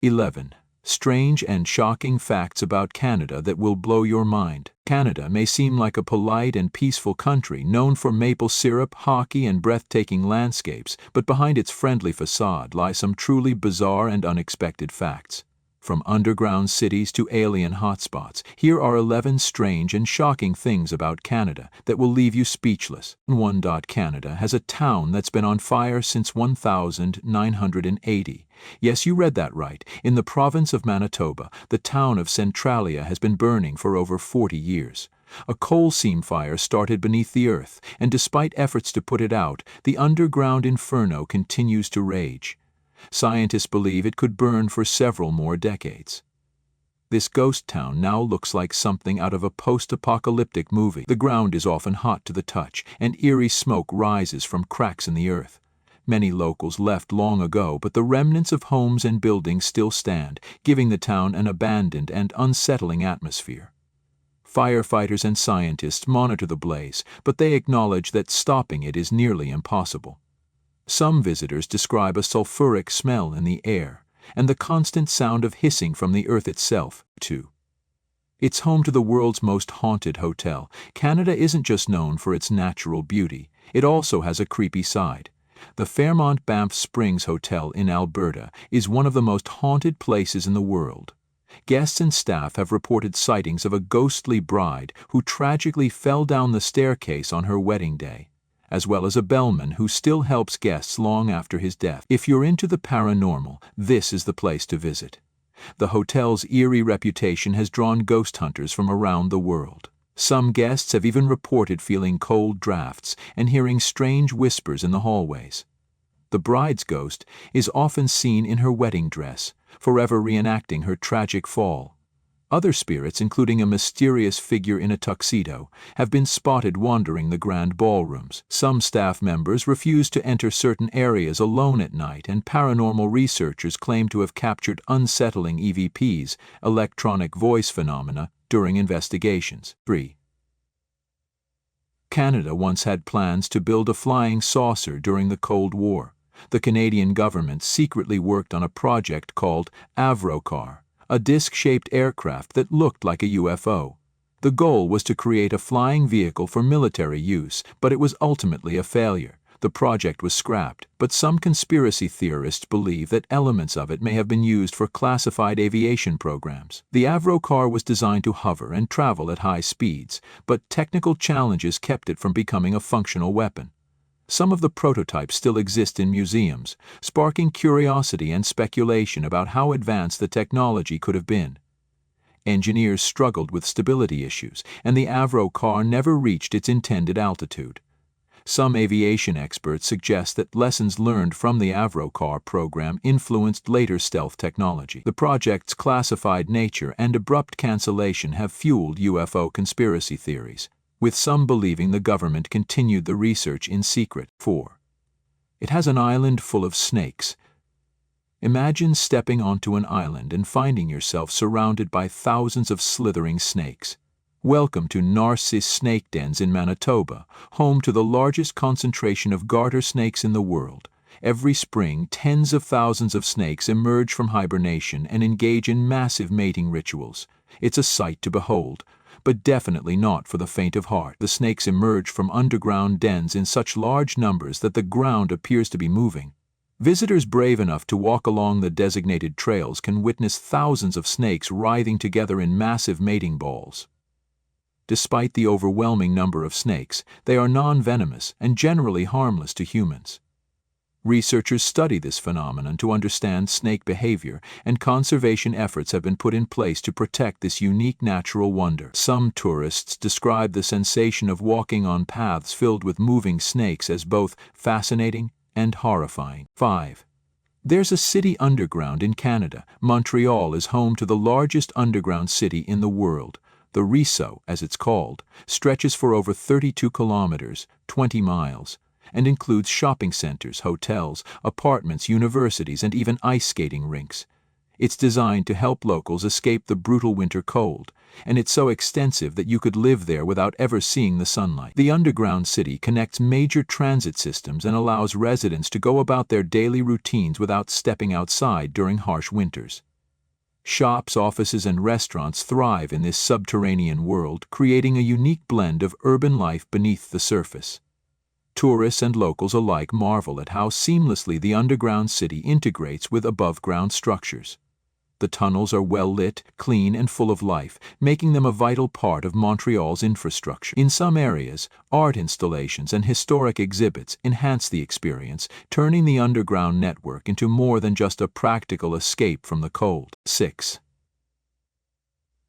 11. Strange and shocking facts about Canada that will blow your mind. Canada may seem like a polite and peaceful country known for maple syrup, hockey, and breathtaking landscapes, but behind its friendly facade lie some truly bizarre and unexpected facts. From underground cities to alien hotspots, here are 11 strange and shocking things about Canada that will leave you speechless. 1. Canada has a town that's been on fire since 1980. Yes, you read that right. In the province of Manitoba, the town of Centralia has been burning for over 40 years. A coal seam fire started beneath the earth, and despite efforts to put it out, the underground inferno continues to rage. Scientists believe it could burn for several more decades. This ghost town now looks like something out of a post-apocalyptic movie. The ground is often hot to the touch, and eerie smoke rises from cracks in the earth. Many locals left long ago, but the remnants of homes and buildings still stand, giving the town an abandoned and unsettling atmosphere. Firefighters and scientists monitor the blaze, but they acknowledge that stopping it is nearly impossible. Some visitors describe a sulfuric smell in the air, and the constant sound of hissing from the earth itself, too. It's home to the world's most haunted hotel. Canada isn't just known for its natural beauty, it also has a creepy side. The Fairmont Banff Springs Hotel in Alberta is one of the most haunted places in the world. Guests and staff have reported sightings of a ghostly bride who tragically fell down the staircase on her wedding day, as well as a bellman who still helps guests long after his death. If you're into the paranormal, this is the place to visit. The hotel's eerie reputation has drawn ghost hunters from around the world. Some guests have even reported feeling cold drafts and hearing strange whispers in the hallways. The bride's ghost is often seen in her wedding dress, forever reenacting her tragic fall. Other spirits, including a mysterious figure in a tuxedo, have been spotted wandering the grand ballrooms. Some staff members refuse to enter certain areas alone at night, and paranormal researchers claim to have captured unsettling EVPs, electronic voice phenomena, during investigations. 3. Canada once had plans to build a flying saucer during the Cold War. The Canadian government secretly worked on a project called Avrocar, a disc-shaped aircraft that looked like a UFO. The goal was to create a flying vehicle for military use, but it was ultimately a failure. The project was scrapped, but some conspiracy theorists believe that elements of it may have been used for classified aviation programs. The Avrocar was designed to hover and travel at high speeds, but technical challenges kept it from becoming a functional weapon. Some of the prototypes still exist in museums, sparking curiosity and speculation about how advanced the technology could have been. Engineers struggled with stability issues, and the Avrocar never reached its intended altitude. Some aviation experts suggest that lessons learned from the Avrocar program influenced later stealth technology. The project's classified nature and abrupt cancellation have fueled UFO conspiracy theories, with some believing the government continued the research in secret. 4. It has an island full of snakes. Imagine stepping onto an island and finding yourself surrounded by thousands of slithering snakes. Welcome to Narcisse Snake Dens in Manitoba, home to the largest concentration of garter snakes in the world. Every spring, tens of thousands of snakes emerge from hibernation and engage in massive mating rituals. It's a sight to behold, but definitely not for the faint of heart. The snakes emerge from underground dens in such large numbers that the ground appears to be moving. Visitors brave enough to walk along the designated trails can witness thousands of snakes writhing together in massive mating balls. Despite the overwhelming number of snakes, they are non-venomous and generally harmless to humans. Researchers study this phenomenon to understand snake behavior, and conservation efforts have been put in place to protect this unique natural wonder. Some tourists describe the sensation of walking on paths filled with moving snakes as both fascinating and horrifying. 5. There's a city underground in Canada. Montreal is home to the largest underground city in the world. The Réseau, as it's called, stretches for over 32 kilometers, 20 miles, and includes shopping centers, hotels, apartments, universities, and even ice skating rinks. It's designed to help locals escape the brutal winter cold, and it's so extensive that you could live there without ever seeing the sunlight. The underground city connects major transit systems and allows residents to go about their daily routines without stepping outside during harsh winters. Shops, offices, and restaurants thrive in this subterranean world, creating a unique blend of urban life beneath the surface. Tourists and locals alike marvel at how seamlessly the underground city integrates with above-ground structures. The tunnels are well lit, clean, and full of life, making them a vital part of Montreal's infrastructure. In some areas, art installations and historic exhibits enhance the experience, turning the underground network into more than just a practical escape from the cold. 6.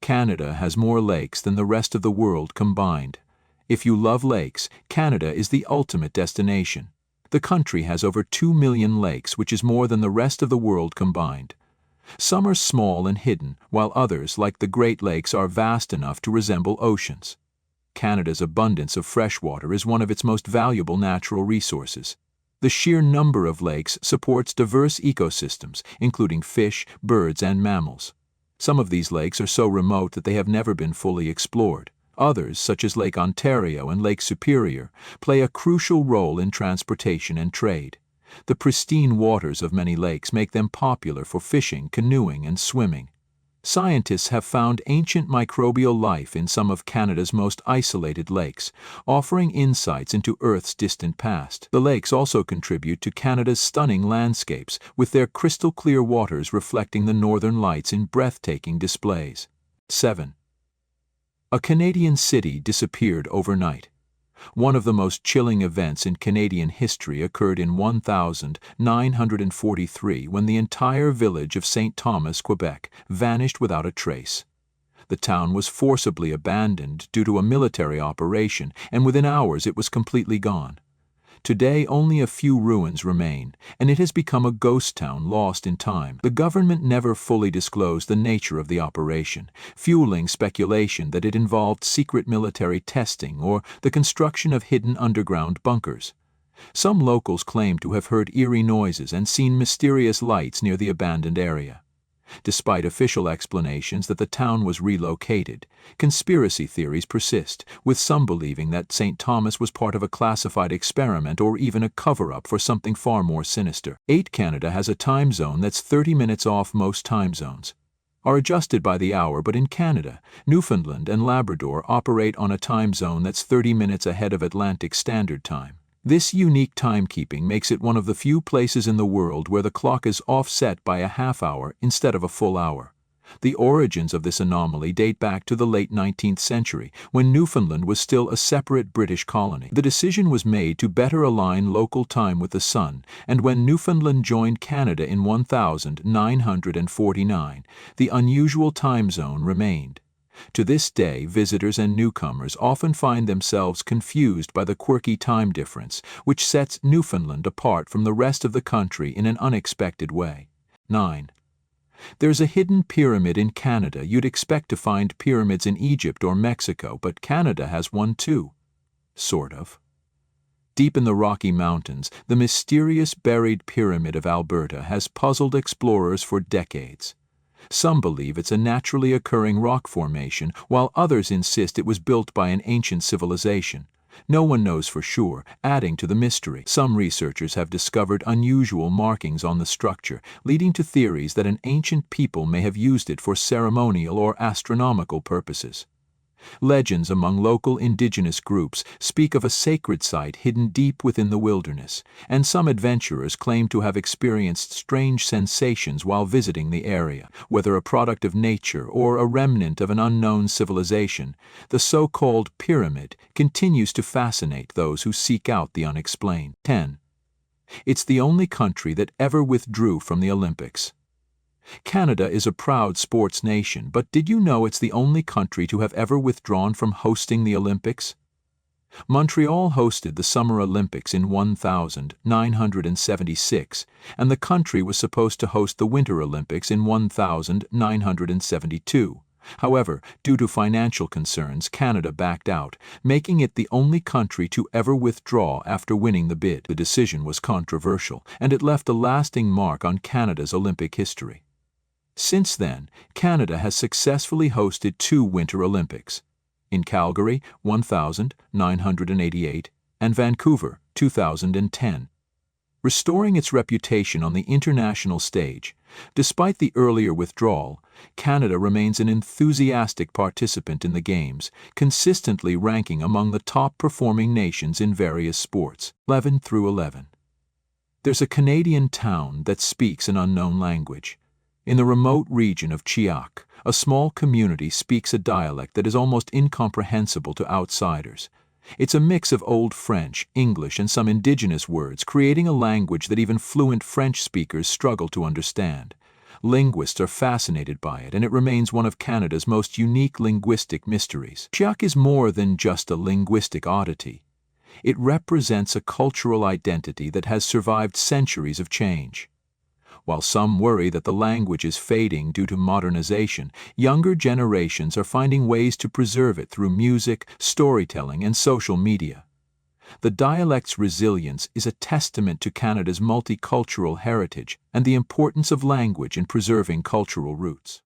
Canada has more lakes than the rest of the world combined. If you love lakes, Canada is the ultimate destination. The country has over 2 million lakes, which is more than the rest of the world combined. Some are small and hidden, while others, like the Great Lakes, are vast enough to resemble oceans. Canada's abundance of fresh water is one of its most valuable natural resources. The sheer number of lakes supports diverse ecosystems, including fish, birds, and mammals. Some of these lakes are so remote that they have never been fully explored. Others, such as Lake Ontario and Lake Superior, play a crucial role in transportation and trade. The pristine waters of many lakes make them popular for fishing, canoeing, and swimming. Scientists have found ancient microbial life in some of Canada's most isolated lakes, offering insights into Earth's distant past. The lakes also contribute to Canada's stunning landscapes, with their crystal-clear waters reflecting the northern lights in breathtaking displays. 7. A Canadian city disappeared overnight. One of the most chilling events in Canadian history occurred in 1943 when the entire village of St. Thomas, Quebec, vanished without a trace. The town was forcibly abandoned due to a military operation, and within hours it was completely gone. Today only a few ruins remain, and it has become a ghost town lost in time. The government never fully disclosed the nature of the operation, fueling speculation that it involved secret military testing or the construction of hidden underground bunkers. Some locals claim to have heard eerie noises and seen mysterious lights near the abandoned area. Despite official explanations that the town was relocated, conspiracy theories persist, with some believing that St. Thomas was part of a classified experiment or even a cover-up for something far more sinister. 8. Canada has a time zone that's 30 minutes off most time zones. Are adjusted by the hour, but in Canada, Newfoundland and Labrador operate on a time zone that's 30 minutes ahead of Atlantic Standard Time. This unique timekeeping makes it one of the few places in the world where the clock is offset by a half hour instead of a full hour. The origins of this anomaly date back to the late 19th century, when Newfoundland was still a separate British colony. The decision was made to better align local time with the sun, and when Newfoundland joined Canada in 1949, the unusual time zone remained. To this day, visitors and newcomers often find themselves confused by the quirky time difference, which sets Newfoundland apart from the rest of the country in an unexpected way. 9. There's a hidden pyramid in Canada. You'd expect to find pyramids in Egypt or Mexico, but Canada has one too. Sort of. Deep in the Rocky Mountains, the mysterious buried pyramid of Alberta has puzzled explorers for decades. Some believe it's a naturally occurring rock formation, while others insist it was built by an ancient civilization. No one knows for sure, adding to the mystery. Some researchers have discovered unusual markings on the structure, leading to theories that an ancient people may have used it for ceremonial or astronomical purposes. Legends among local indigenous groups speak of a sacred site hidden deep within the wilderness, and some adventurers claim to have experienced strange sensations while visiting the area. Whether a product of nature or a remnant of an unknown civilization, the so-called pyramid continues to fascinate those who seek out the unexplained. 10. It's the only country that ever withdrew from the Olympics. Canada is a proud sports nation, but did you know it's the only country to have ever withdrawn from hosting the Olympics? Montreal hosted the Summer Olympics in 1976, and the country was supposed to host the Winter Olympics in 1972. However, due to financial concerns, Canada backed out, making it the only country to ever withdraw after winning the bid. The decision was controversial, and it left a lasting mark on Canada's Olympic history. Since then, Canada has successfully hosted 2 Winter Olympics, in Calgary, 1988, and Vancouver, 2010. Restoring its reputation on the international stage, Despite the earlier withdrawal, Canada remains an enthusiastic participant in the Games, consistently ranking among the top-performing nations in various sports. 11 through 11. There's a Canadian town that speaks an unknown language. In the remote region of Chiac, a small community speaks a dialect that is almost incomprehensible to outsiders. It's a mix of Old French, English, and some indigenous words, creating a language that even fluent French speakers struggle to understand. Linguists are fascinated by it, and it remains one of Canada's most unique linguistic mysteries. Chiac is more than just a linguistic oddity. It represents a cultural identity that has survived centuries of change. While some worry that the language is fading due to modernization, younger generations are finding ways to preserve it through music, storytelling, and social media. The dialect's resilience is a testament to Canada's multicultural heritage and the importance of language in preserving cultural roots.